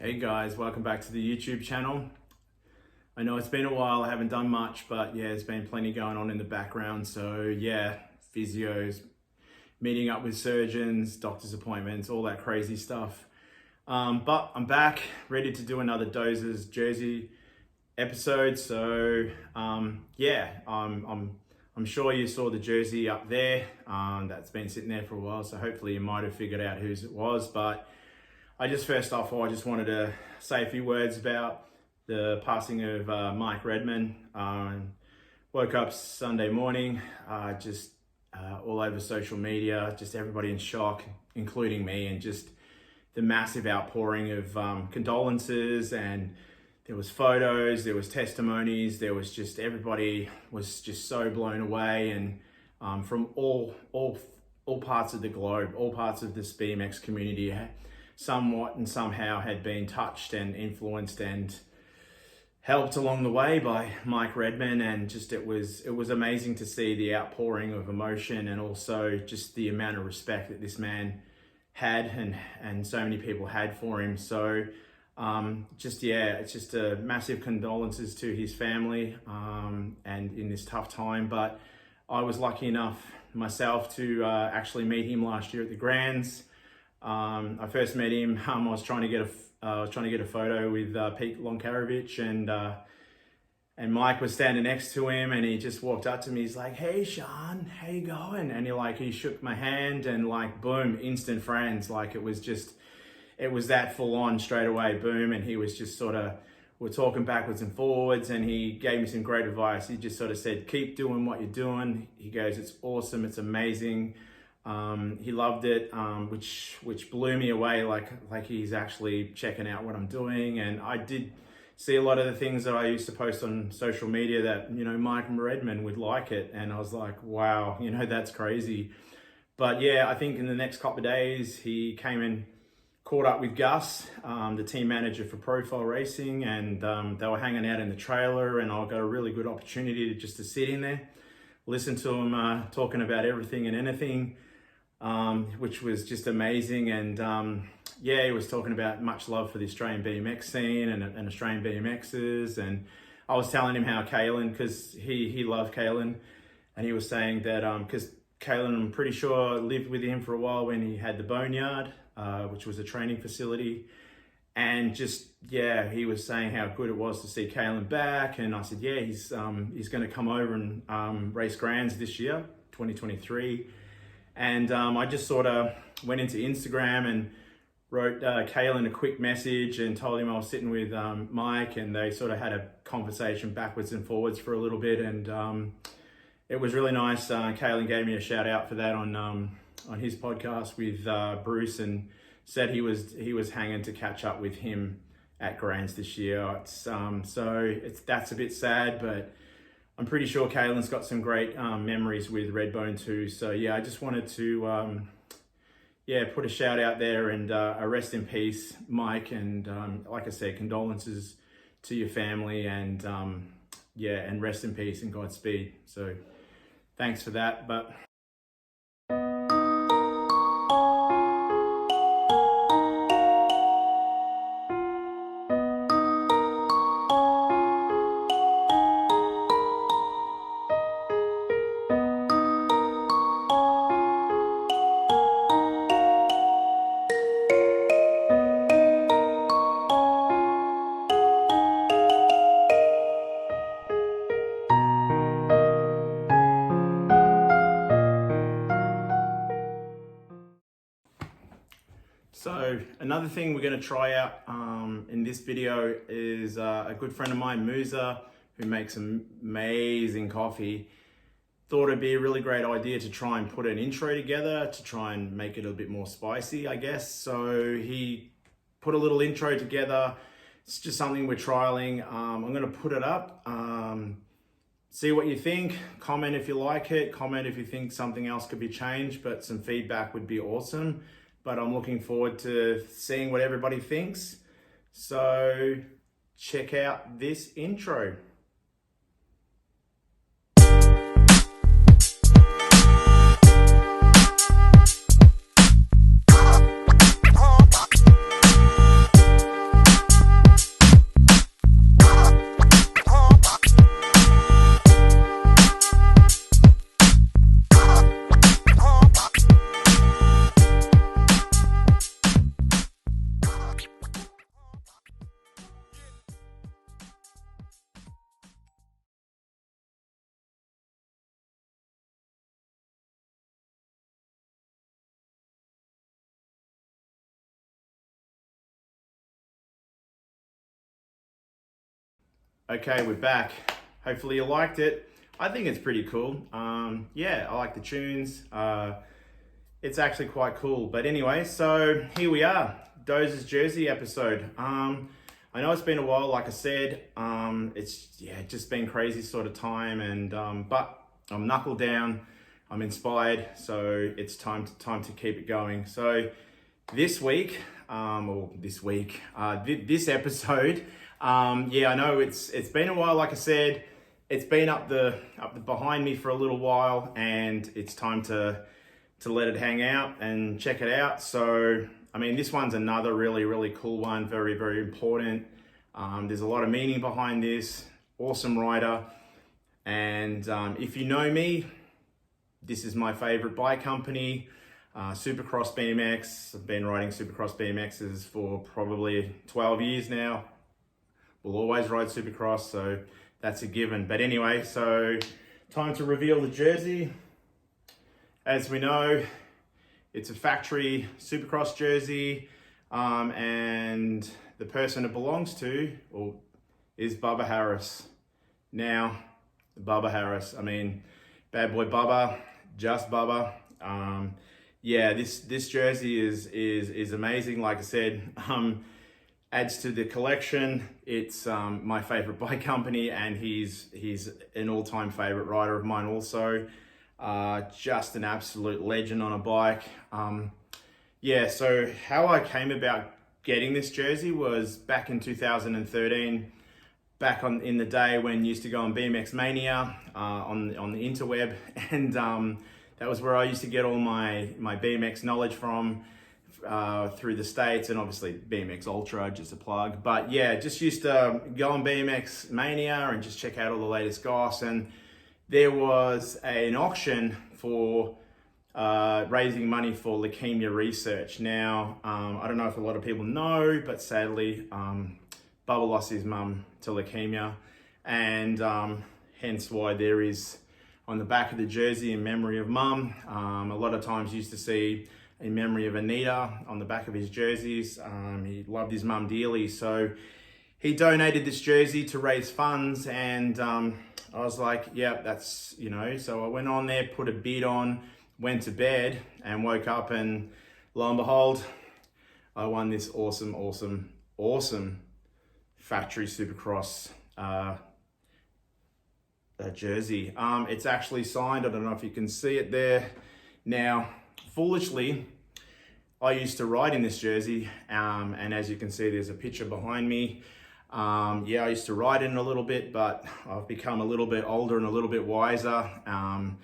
Hey guys, welcome back to the YouTube channel. I know it's been a while, I haven't done much, but yeah, there's been plenty going on in the background. So yeah, physios, meeting up with surgeons, doctor's appointments, all that crazy stuff. But I'm back, ready to do another Dozers Jersey episode. So yeah, I'm sure you saw the jersey up there. That's been sitting there for a while, so hopefully you might have figured out whose it was. But I just wanted to say a few words about the passing of Mike Redman. Woke up Sunday morning, just all over social media, just everybody in shock, including me, and just the massive outpouring of condolences. And there was photos, there was testimonies, there was just, everybody was just so blown away. And from all parts of the globe, all parts of this BMX community, somewhat and somehow had been touched and influenced and helped along the way by Mike Redman. And just it was amazing to see the outpouring of emotion, and also just the amount of respect that this man had and so many people had for him. So it's just a massive condolences to his family and in this tough time. But I was lucky enough myself to actually meet him last year at the Grands. I first met him. I was trying to get a photo with Pete Lonkarovich, and Mike was standing next to him, and he just walked up to me. He's like, "Hey Sean, how you going?" And he shook my hand, and like boom, instant friends. Like it was that full on straight away, boom. And he was just we're talking backwards and forwards, and he gave me some great advice. He just sort of said, "Keep doing what you're doing." He goes, "It's awesome, it's amazing." He loved it, which blew me away. Like he's actually checking out what I'm doing. And I did see a lot of the things that I used to post on social media that, Mike Redman would like it. And I was like, wow, that's crazy. But yeah, I think in the next couple of days, he came and caught up with Gus, the team manager for Profile Racing, and they were hanging out in the trailer, and I got a really good opportunity to sit in there, listen to him talking about everything and anything. Which was just amazing. And yeah, he was talking about much love for the Australian BMX scene and Australian BMXers. And I was telling him how Kalen, because he loved Kalen, and he was saying that because Kalen, I'm pretty sure, lived with him for a while when he had the Boneyard, which was a training facility. And just, yeah, he was saying how good it was to see Kalen back. And I said, yeah, he's going to come over and race Grands this year, 2023. And I just sort of went into Instagram and wrote Kalen a quick message and told him I was sitting with Mike, and they sort of had a conversation backwards and forwards for a little bit. And it was really nice. Kalen gave me a shout out for that on his podcast with Bruce, and said he was hanging to catch up with him at Grands this year. That's a bit sad, but I'm pretty sure Kalen's got some great memories with Redbone too. So yeah, I just wanted to put a shout out there, and a rest in peace, Mike. And like I said, condolences to your family, and and rest in peace and Godspeed. So thanks for that. But so another thing we're going to try out in this video is a good friend of mine, Musa, who makes amazing coffee. Thought it'd be a really great idea to try and put an intro together to try and make it a bit more spicy, I guess. So he put a little intro together. It's just something we're trialing. I'm going to put it up. See what you think. Comment if you like it. Comment if you think something else could be changed, but some feedback would be awesome. But I'm looking forward to seeing what everybody thinks. So check out this intro. Okay, we're back. Hopefully you liked it. I think it's pretty cool. Yeah, I like the tunes. It's actually quite cool. But anyway, so here we are, Dozers Jersey episode. I know it's been a while, like I said. It's just been crazy sort of time, and but I'm knuckled down. I'm inspired, so it's time to keep it going. So this week, this episode. Yeah, I know it's been a while. Like I said, it's been up the behind me for a little while, and it's time to let it hang out and check it out. So, I mean, this one's another really cool one. Very important. There's a lot of meaning behind this. Awesome rider, and if you know me, this is my favorite bike company. Supercross Bmx. I've been riding Supercross Bmxs for probably 12 years now. We'll always ride Supercross, so that's a given. But anyway, so time to reveal the jersey. As we know, it's a factory Supercross jersey, and the person it belongs to is Bubba Harris. Now, Bubba Harris, I mean, bad boy Bubba, just Bubba. Yeah, this jersey is amazing. Like I said, adds to the collection. It's my favorite bike company, and he's an all-time favorite rider of mine also. Just an absolute legend on a bike. Yeah, so how I came about getting this jersey was back in 2013, back in the day when you used to go on BMX Mania on the interweb, and that was where I used to get all my BMX knowledge from. Through the States, and obviously BMX Ultra, just a plug. But yeah, just used to go on BMX Mania and just check out all the latest goss. And there was an auction for raising money for leukemia research. Now, I don't know if a lot of people know, but sadly, Bubba lost his mum to leukemia, and hence why there is on the back of the jersey in memory of mum. A lot of times you used to see in memory of Anita on the back of his jerseys. He loved his mum dearly, so he donated this jersey to raise funds, and I was like, yeah, that's, so I went on there, put a bid on, went to bed, and woke up, and lo and behold, I won this awesome factory Supercross jersey. It's actually signed. I don't know if you can see it there. Now, foolishly, I used to ride in this jersey, and as you can see, there's a picture behind me. Yeah, I used to ride in it a little bit, but I've become a little bit older and a little bit wiser, and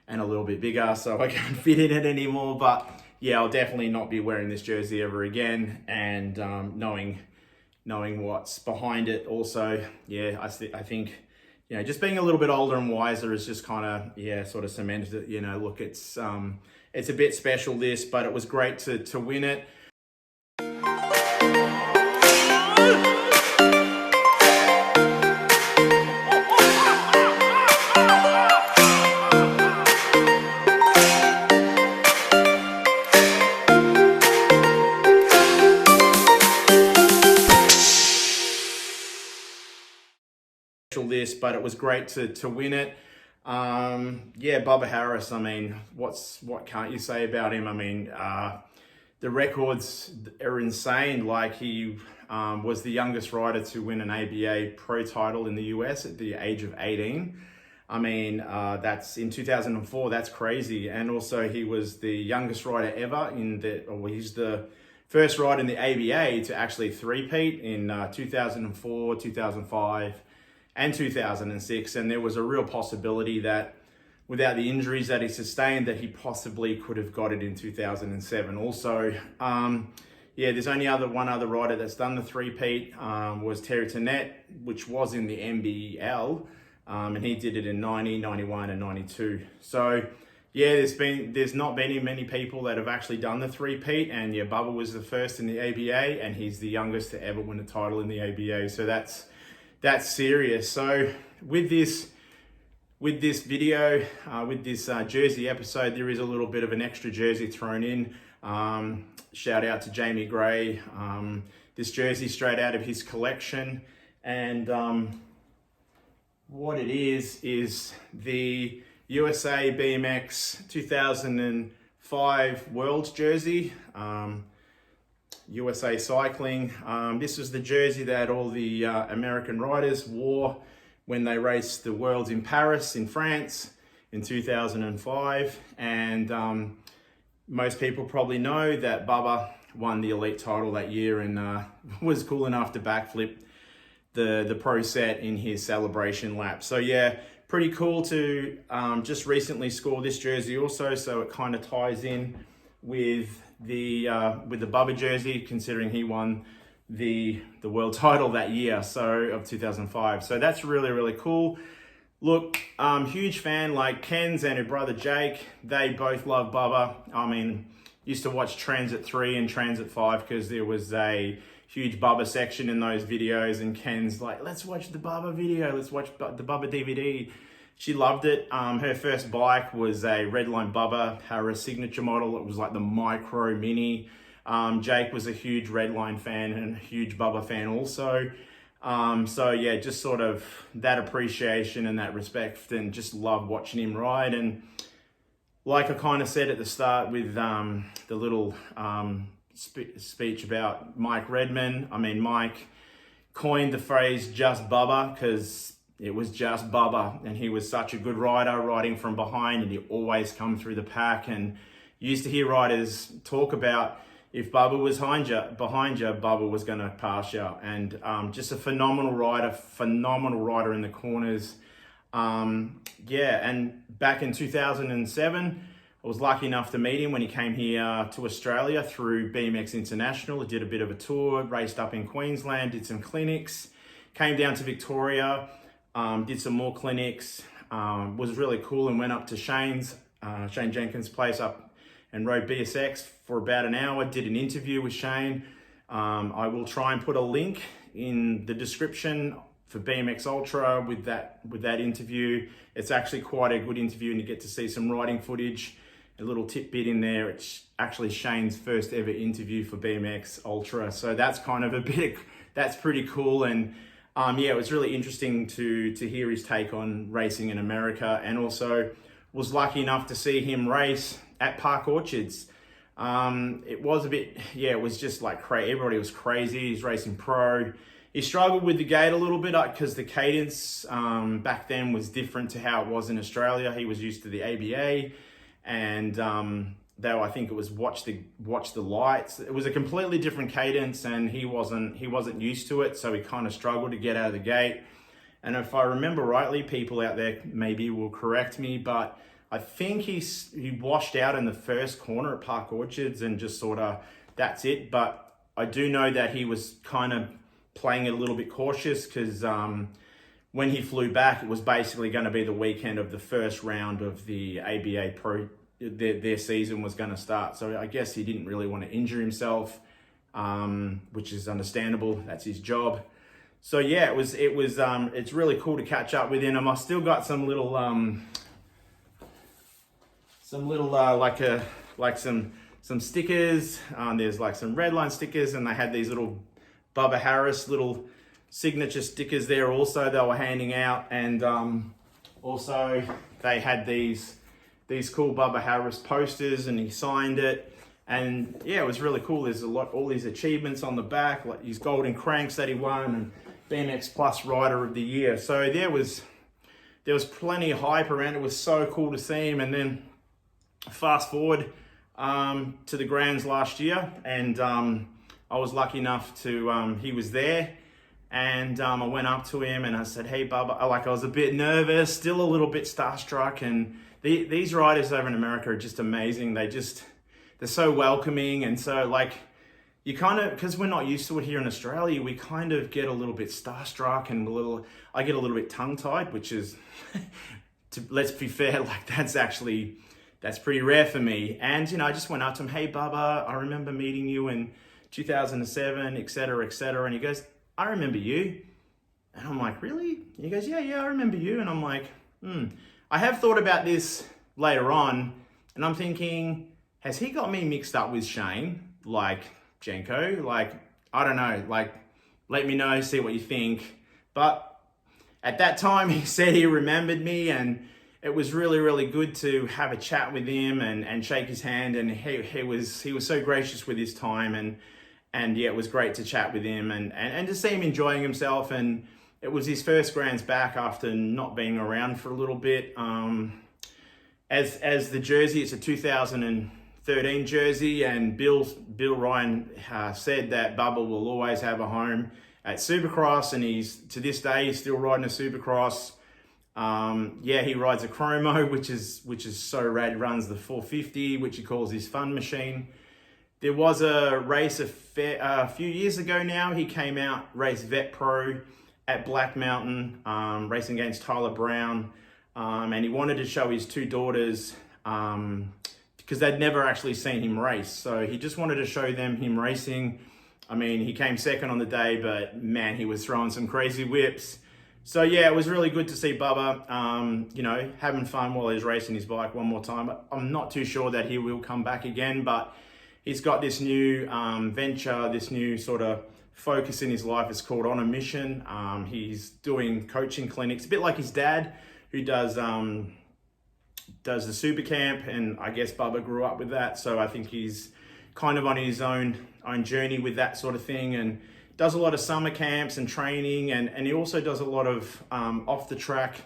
a little bit bigger, so I can't fit in it anymore. But yeah, I'll definitely not be wearing this jersey ever again, and knowing what's behind it also, yeah, I think, just being a little bit older and wiser is just kind of, sort of cemented it. Look, it's a bit special, this, but it was great to win it. But it was great to win it. Yeah, Bubba Harris, I mean, what can't you say about him? I mean, the records are insane. Like, he was the youngest rider to win an ABA pro title in the US at the age of 18. I mean, that's in 2004, that's crazy. And also he was the youngest rider ever he's the first rider in the ABA to actually three-peat in 2004, 2005, and 2006, and there was a real possibility that without the injuries that he sustained, that he possibly could have got it in 2007 also. Yeah, there's only one other rider that's done the three-peat, was Terry Tennant, which was in the NBL, and he did it in 90, 91, and 92. So yeah, there's not many people that have actually done the three-peat, and yeah, Bubba was the first in the ABA, and he's the youngest to ever win a title in the ABA. So that's serious. So with this video, with this jersey episode, there is a little bit of an extra jersey thrown in. Shout out to Jamie Gray. This jersey straight out of his collection, and what it is the USA Bmx 2005 Worlds Jersey. USA Cycling. This was the jersey that all the American riders wore when they raced the Worlds in Paris in France in 2005. And most people probably know that Bubba won the Elite Title that year and was cool enough to backflip the pro set in his celebration lap. So yeah, pretty cool to just recently score this jersey also. So it kind of ties in with the Bubba jersey, considering he won the world title that year, so of 2005. So that's really cool. Look, huge fan, like Ken's and her brother Jake, they both love Bubba. I mean, used to watch Transit 3 and Transit 5 because there was a huge Bubba section in those videos, and Ken's like, let's watch the Bubba video, let's watch the Bubba DVD. She loved it. Her first bike was a Redline Bubba Harris signature model. It was like the Micro Mini. Jake was a huge Redline fan and a huge Bubba fan also. So yeah, just sort of that appreciation and that respect, and just love watching him ride. And like I kind of said at the start with the little speech about Mike Redman, I mean, Mike coined the phrase just Bubba because it was just Bubba, and he was such a good rider, riding from behind, and he always come through the pack. And you used to hear riders talk about if Bubba was behind you, Bubba was going to pass you. And just a phenomenal rider in the corners. Yeah, and back in 2007, I was lucky enough to meet him when he came here to Australia through BMX International. He did a bit of a tour, raced up in Queensland, did some clinics, came down to Victoria, did some more clinics, was really cool, and went up to Shane Jenkins' place up and rode BSX for about an hour, did an interview with Shane. I will try and put a link in the description for BMX Ultra with that interview. It's actually quite a good interview, and you get to see some riding footage. A little tidbit in there, it's actually Shane's first ever interview for BMX Ultra. So that's kind of that's pretty cool. And yeah, it was really interesting to hear his take on racing in America, and also was lucky enough to see him race at Park Orchards. It was a bit, yeah, it was just like crazy. Everybody was crazy. He's racing pro. He struggled with the gate a little bit because the cadence back then was different to how it was in Australia. He was used to the ABA, and though I think it was watch the lights. It was a completely different cadence, and he wasn't used to it, so he kind of struggled to get out of the gate. And if I remember rightly, people out there maybe will correct me, but I think he washed out in the first corner at Park Orchards and just sort of, that's it. But I do know that he was kind of playing it a little bit cautious because when he flew back, it was basically going to be the weekend of the first round of the ABA Pro. Their season was going to start. So I guess he didn't really want to injure himself, which is understandable. That's his job. So yeah, it's really cool to catch up with him. I still got some little some stickers. There's like some Redline stickers, and they had these little Bubba Harris little signature stickers there also they were handing out. And also they had these cool Bubba Harris posters, and he signed it. And yeah, it was really cool. There's all these achievements on the back, like his golden cranks that he won, and BMX Plus Rider of the Year. So there was plenty of hype around. It was so cool to see him. And then fast forward to the Grands last year, and I was lucky enough to, he was there, and I went up to him and I said, hey Bubba, I was a bit nervous, still a little bit starstruck. And these riders over in America are just amazing. They're so welcoming, and so like, you kind of, because we're not used to it here in Australia, we kind of get a little bit starstruck, and I get a little bit tongue-tied, which is, let's be fair, like that's pretty rare for me. And, I just went up to him, hey Bubba, I remember meeting you in 2007, et cetera, and he goes, I remember you. And I'm like, really? And he goes, yeah, I remember you. And I'm like, I have thought about this later on, and I'm thinking, has he got me mixed up with Shane? Like, Jenko? Like, I don't know, like, let me know, see what you think. But at that time he said he remembered me, and it was really, really good to have a chat with him and shake his hand. And he was so gracious with his time, and yeah, it was great to chat with him and to see him enjoying himself. And it was his first Grands back after not being around for a little bit. As the jersey, it's a 2013 jersey, and Bill Ryan said that Bubba will always have a home at Supercross, and to this day he's still riding a Supercross. Yeah, he rides a chromo, which is so rad. He runs the 450, which he calls his fun machine. There was a race a few years ago now. He came out, raced Vet Pro at Black Mountain, racing against Tyler Brown. And he wanted to show his two daughters, because they'd never actually seen him race. So he just wanted to show them him racing. I mean, he came second on the day, but man, he was throwing some crazy whips. So yeah, it was really good to see Bubba, you know, having fun while he's racing his bike one more time. I'm not too sure that he will come back again, but he's got this new venture, this new sort of focus in his life. It's called On a Mission. He's doing coaching clinics, a bit like his dad, who does the super camp, and I guess Bubba grew up with that. So I think he's kind of on his own journey with that sort of thing, and does a lot of summer camps and training, and he also does a lot of off the track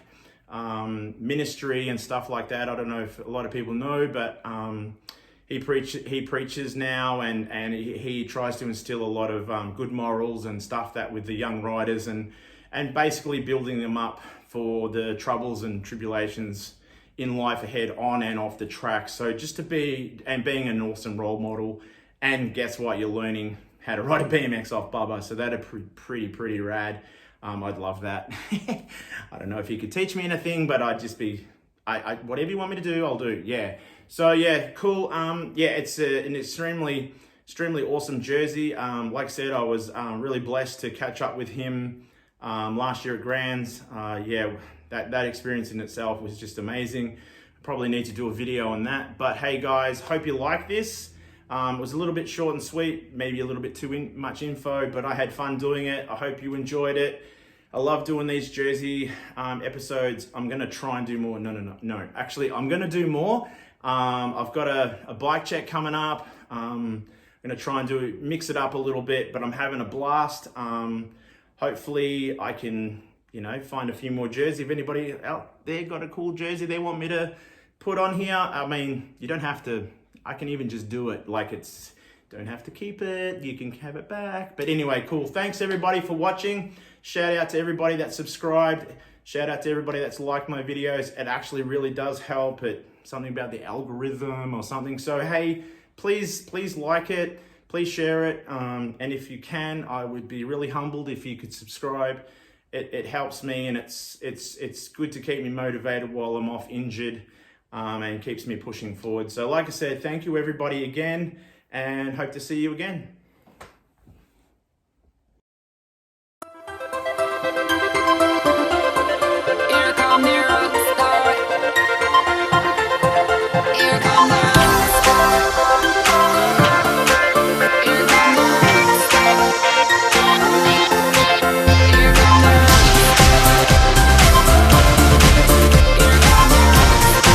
ministry and stuff like that. I don't know if a lot of people know, but he preaches now, and he tries to instill a lot of good morals and stuff that with the young riders, and basically building them up for the troubles and tribulations in life ahead, on and off the track. So just to being an awesome role model, and guess what, you're learning how to ride a BMX off Bubba. So that'd pretty rad. I'd love that. I don't know if he could teach me anything, but I'd just be, whatever you want me to do, I'll do. Yeah. So yeah, cool. Yeah, it's an extremely awesome jersey. Like I said, I was really blessed to catch up with him last year at Grands. Yeah, that experience in itself was just amazing. Probably need to do a video on that. But hey guys, hope you like this. It was a little bit short and sweet, maybe a little bit too much info, but I had fun doing it. I hope you enjoyed it. I love doing these jersey episodes. I'm gonna try and do more. No. Actually, I'm gonna do more. I've got a bike check coming up. I'm gonna try and mix it up a little bit, but I'm having a blast. Hopefully I can, you know, find a few more jerseys. If anybody out there got a cool jersey they want me to put on here, I mean, you don't have to, I can even just do it. Like, don't have to keep it, you can have it back. But anyway, cool. Thanks everybody for watching. Shout out to everybody that subscribed. Shout out to everybody that's liked my videos. It actually really does help. Something about the algorithm or something. So hey, please like it. Please share it, and if you can, I would be really humbled if you could subscribe. It helps me, and it's good to keep me motivated while I'm off injured, and keeps me pushing forward. So like I said, thank you everybody again, and hope to see you again. Here come the rock star. Here come the rock star. Here come the rock star. Here come the rock star.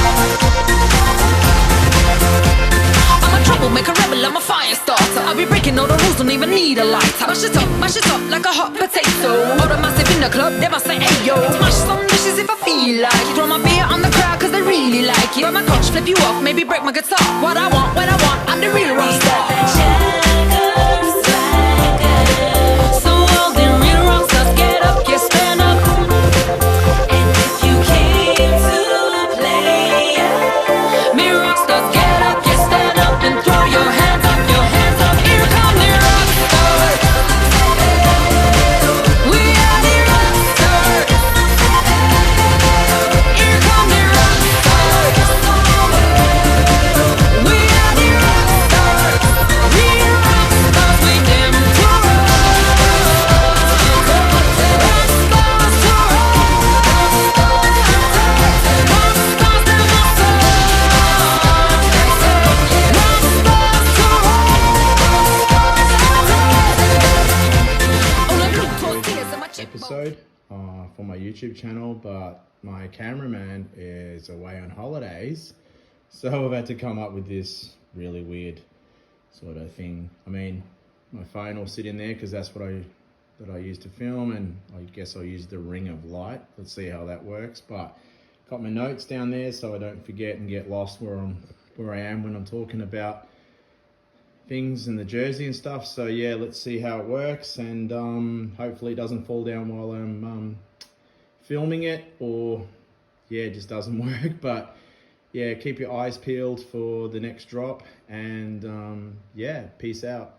I'm a troublemaker, rebel, I'm a fire starter. I'll be breaking all the rules, don't even need a lighter. Mash it up like a hot potato. All the massive in the club, they must say, hey yo. Smash some dishes if I feel like. Throw my beer on the crowd cause they really like it. Burn my crotch, flip you off, maybe break my guitar. What I want, when I want, I'm the real rock star. So all the real rock stars, get up, get stand up. And if you came to play, me rock stars, get up, get stand up, and throw your hands up, your hands up. Here come the rock stars. We are the rock stars. Here come the rock stars. We are the rock stars. We for my YouTube channel, but my cameraman is away on holidays, so I've had to come up with this really weird sort of thing. I mean, my phone will sit in there because that's what I use to film, and I guess I'll use the ring of light. Let's see how that works. But got my notes down there so I don't forget and get lost where I am when I'm talking about things in the jersey and stuff. So yeah, let's see how it works, and hopefully it doesn't fall down while I'm filming it, or yeah, it just doesn't work. But yeah, keep your eyes peeled for the next drop, and yeah, peace out.